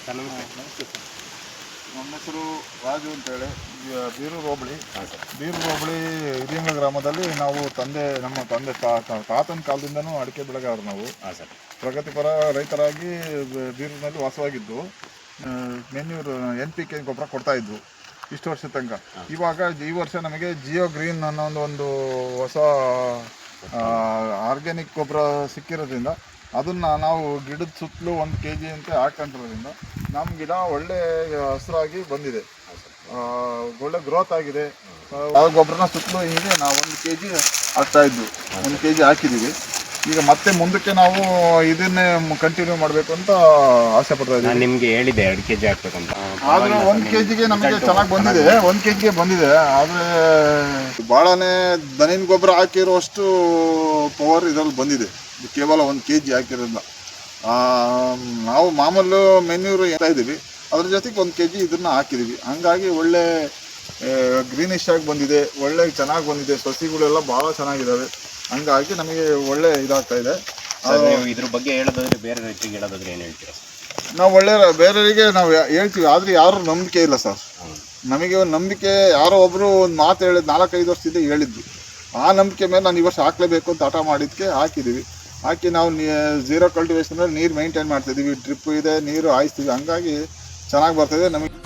Sir ನಮಸ್ತೆ. ನಮಸ್ತೆ sir. ನನ್ನ ಹೆಸರು ರಾಜು ಅಂತೇಳಿ, ಬೀರೂರು ಹೋಬಳಿ. ಬೀರೂರು ಹೋಬಳಿ ಹಿರಿಯಂಗ ಗ್ರಾಮದಲ್ಲಿ ನಾವು ನಮ್ಮ ತಂದೆ ತಾತನ ಕಾಲದಿಂದನೂ ಅಡಿಕೆ ಬೆಳೆಗಾರರು ನಾವು. ಸರ್ ಪ್ರಗತಿಪರ ರೈತರಾಗಿ ಬೀರೂರಿನಲ್ಲಿ ವಾಸವಾಗಿದ್ದು, ಮೆನ್ಯೂರು NPK ಗೊಬ್ಬರ ಕೊಡ್ತಾ ಇದ್ವು ಇಷ್ಟು ವರ್ಷ ತನಕ. ಇವಾಗ ಈ ವರ್ಷ ನಮಗೆ ಜಿಯೋ ಗ್ರೀನ್ ಅನ್ನೋ ಒಂದು ಹೊಸ ಆರ್ಗ್ಯಾನಿಕ್ ಗೊಬ್ಬರ ಸಿಕ್ಕಿರೋದ್ರಿಂದ ಅದನ್ನು ನಾವು ಗಿಡದ ಸುತ್ತಲೂ 1 kg ಅಂತ ಹಾಕೊಂಡಿರೋದ್ರಿಂದ ನಮ್ಮ ಗಿಡ ಒಳ್ಳೆ ಹಸಿರಾಗಿ ಬಂದಿದೆ, ಒಳ್ಳೆ ಗ್ರೋತ್ ಆಗಿದೆ. ಆ ಗೊಬ್ಬರನ ಸುತ್ತಲೂ ಹೀಗೆ ನಾವು 1 kg ಹಾಕ್ತಾ ಇದ್ವಿ, 1 kg ಹಾಕಿದ್ದೀವಿ. ಈಗ ಮತ್ತೆ ಮುಂದಕ್ಕೆ ನಾವು ಇದನ್ನೇ ಕಂಟಿನ್ಯೂ ಮಾಡಬೇಕು ಅಂತ ಆಸೆ ಪಡ್ತಾ ಇದ್ದೀವಿ. ನಾನು ನಿಮಗೆ ಹೇಳಿದೆ 2 kg ಹಾಕ್ಬೇಕಂತ. ಆದರೆ 1 kgಗೆ ನಮಗೆ ಚೆನ್ನಾಗಿ ಬಂದಿದೆ, 1 kgಗೆ ಬಂದಿದೆ. ಆದರೆ ಭಾಳನೇ ದನಿನ ಗೊಬ್ಬರ ಹಾಕಿರೋಷ್ಟು ಪವರ್ ಇದರಲ್ಲಿ ಬಂದಿದೆ, ಕೇವಲ 1 kg ಹಾಕಿರೋದ್ರಿಂದ. ನಾವು ಮಾಮೂಲು ಮೆನ್ಯೂರು ಹೇಳ್ತಾ ಇದ್ದೀವಿ, ಅದ್ರ ಜೊತೆಗೆ 1 kg ಇದನ್ನು ಹಾಕಿದ್ದೀವಿ. ಹಂಗಾಗಿ ಒಳ್ಳೆ ಗ್ರೀನಿಶ್ ಆಗಿ ಬಂದಿದೆ, ಒಳ್ಳೆ ಚೆನ್ನಾಗಿ ಬಂದಿದೆ. ಸಸಿಗಳೆಲ್ಲ ಭಾಳ ಚೆನ್ನಾಗಿದ್ದಾವೆ. ಹಂಗಾಗಿ ನಮಗೆ ಒಳ್ಳೆ ಇದಾಗ್ತಾ ಇದೆ. ಇದ್ರ ಬಗ್ಗೆ ಹೇಳೋದಾದ್ರೆ ಬೇರೆ ರೈತರಿಗೆ ಹೇಳೋದಾದ್ರೆ ಏನು ಹೇಳ್ತೀರಾ? ನಾವು ಒಳ್ಳೆ ಬೇರೆಯವರಿಗೆ ನಾವು ಹೇಳ್ತೀವಿ, ಆದರೆ ಯಾರು ನಂಬಿಕೆ ಇಲ್ಲ ಸರ್. ನಮಗೆ ಒಂದು ನಂಬಿಕೆ, ಯಾರೋ ಒಬ್ಬರು ಒಂದು ಮಾತು ಹೇಳಿದ್ದು 4-5 ವರ್ಷದಿಂದ ಹೇಳಿದ್ದು. ಆ ನಂಬಿಕೆ ಮೇಲೆ ನಾನು ಈ ವರ್ಷ ಹಾಕಲೇಬೇಕು ಅಂತ ಹಠ ಮಾಡಿದ್ದಕ್ಕೆ ಹಾಕಿದ್ದೀವಿ. ಹಾಕಿ ನಾವು ಝೀರೋ ಕಲ್ಟಿವೇಷನಲ್ಲಿ ನೀರು ಮೇಂಟೈನ್ ಮಾಡ್ತಾಯಿದ್ದೀವಿ, ಡ್ರಿಪ್ ಇದೆ, ನೀರು ಹಾಯಿಸ್ತೀವಿ. ಹಂಗಾಗಿ ಚೆನ್ನಾಗಿ ಬರ್ತಾಯಿದೆ ನಮಗೆ.